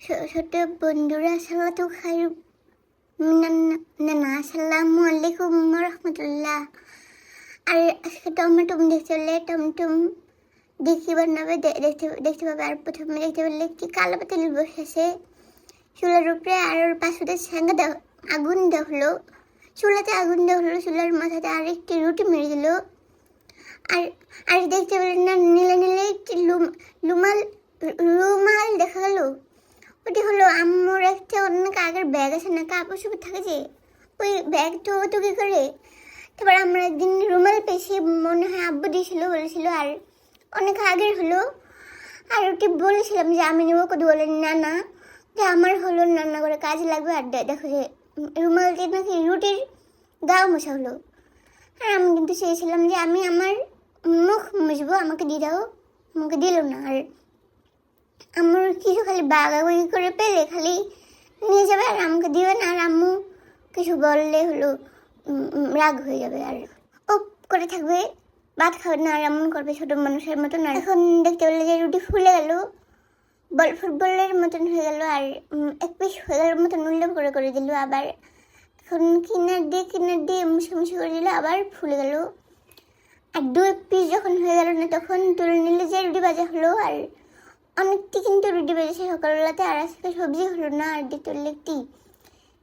ছোট বন্ধুরা সালাতু খায়রু আসসালামু আলাইকুম রহমতুল্লাহ। আর আজকে টমটম দেখতে পারলে টমটম দেখি বানাবে দেখতে পাবে। আর প্রথমে দেখতে পারলে একটি কালো পাতিল বসেছে চুলার উপরে, আর ওর পাশে আগুন দেওয়া হলো, চুলাতে আগুন দেওয়া হলো, চুলার মাথাতে আর একটি রুটি মেরে দিল। আর আর দেখতে পেলেন না নীলে নীলে একটি রুমাল দেখা গেল। ওটি হলো আম্মুর একটা অনেক আগের ব্যাগ আছে না, কাপড় চোপড় থাকে যে, ওই ব্যাগটা তো কি করে। তারপর আমরা একদিন রুমাল পেয়েছি, মনে হয় আব্বু দিয়েছিল বলেছিল, আর অনেক আগের হলো। আর ওটি বলেছিলাম যে আমি নেবো, কত বলেন না যে আমার হলো রান্না করে কাজে লাগবে। আর দেখো যে রুমালটি নাকি রুটির গাও মোছা হলো। আর আমি কিন্তু চেয়েছিলাম যে আমি আমার মুখ মুছবো, আমাকে দিয়ে দাও, আমাকে দিল না। আর আমার কিছু খালি বাগাবাগি করে পেলে খালি নিয়ে যাবে আর আমাকে দিবে না। আর আম্মু কিছু বললে হলো রাগ হয়ে যাবে আর ও করে থাকবে, ভাত খাবে না, আর এমন করবে ছোটো মানুষের মতন। আর এখন দেখতে পেলে যে রুটি ফুলে গেল, ফুটবলের মতন হয়ে গেল, আর এক পিস হয়ে গেল মতন উল্লেখ করে দিল। আবার এখন কিনার দিয়ে মুছে করে দিল, আবার ফুলে গেল। আর 2 পিস যখন হয়ে গেল না, তখন তুলে নিলে যে রুটি ভাজা হলো। আর অনেকটি কিন্তু রুটি বেজেছে সকালবেলাতে, আর আজকে সবজি হলো না। আর দিতে একটি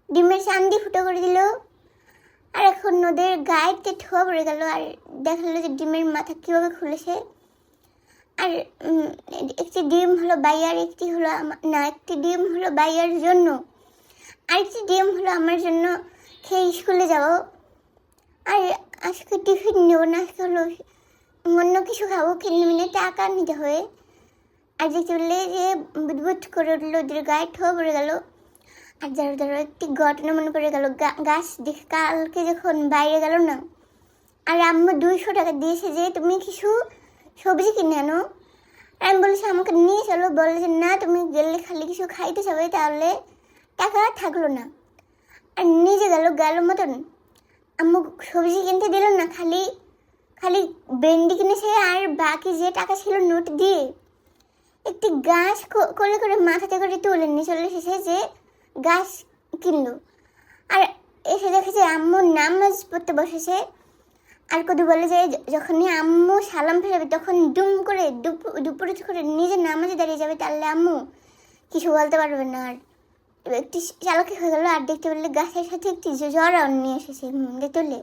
ডিমের চান্দি ফুটো করে দিল। আর এখন ওদের গায়েতে ঠোয়া পড়ে গেল, আর দেখালো যে ডিমের মাথা কীভাবে খুলেছে। আর একটি ডিম হলো বাইয়ার, একটি ডিম হলো বাইয়ার জন্য, আরেকটি ডিম হলো আমার জন্য, খেয়ে স্কুলে যাব। আর আজকে টিফিন নেবো না, আজকে হলো অন্য কিছু খাবো, কিনে টাকা নিতে হবে। আর দেখতে বললে যে বুদবুদ করে উঠলো, ওদের গায়ে ঠোয়া পড়ে গেল। আর ধরো একটি ঘটনা মনে পড়ে গেল, গাছ দেখে কালকে যখন বাইরে গেল না, আর আম্মু 200 টাকা দিয়েছে যে তুমি কিছু সবজি কিনে আনো। আর আমি বলেছি আমাকে নিয়ে চলো, বলে যে না তুমি গেলে খালি কিছু খাইতে যাবে, তাহলে টাকা থাকলো না। আর নিজে গেল মতন আম্মু সবজি কিনতে দিল না, খালি ভেন্ডি কিনেছে। আর বাকি যে টাকা ছিল নোট দিয়ে একটি গাছ করে মাথাতে করে তুলে নিয়ে চলে এসেছে যে গাছ কিনলো। আর এসে দেখেছে আম্মু নামাজ পড়তে বসেছে। আর কদু বলে যে যখনই আম্মু সালাম ফেরাবে তখন দুম করে দুপুরে করে নিজে নামাজে দাঁড়িয়ে যাবে, তাহলে আম্মু কিছু বলতে পারবে না। আর একটি চালাকি হয়ে গেল। আর দেখতে পেলে গাছের সাথে একটি জ্বর নিয়ে এসেছে, দেখতে পেলে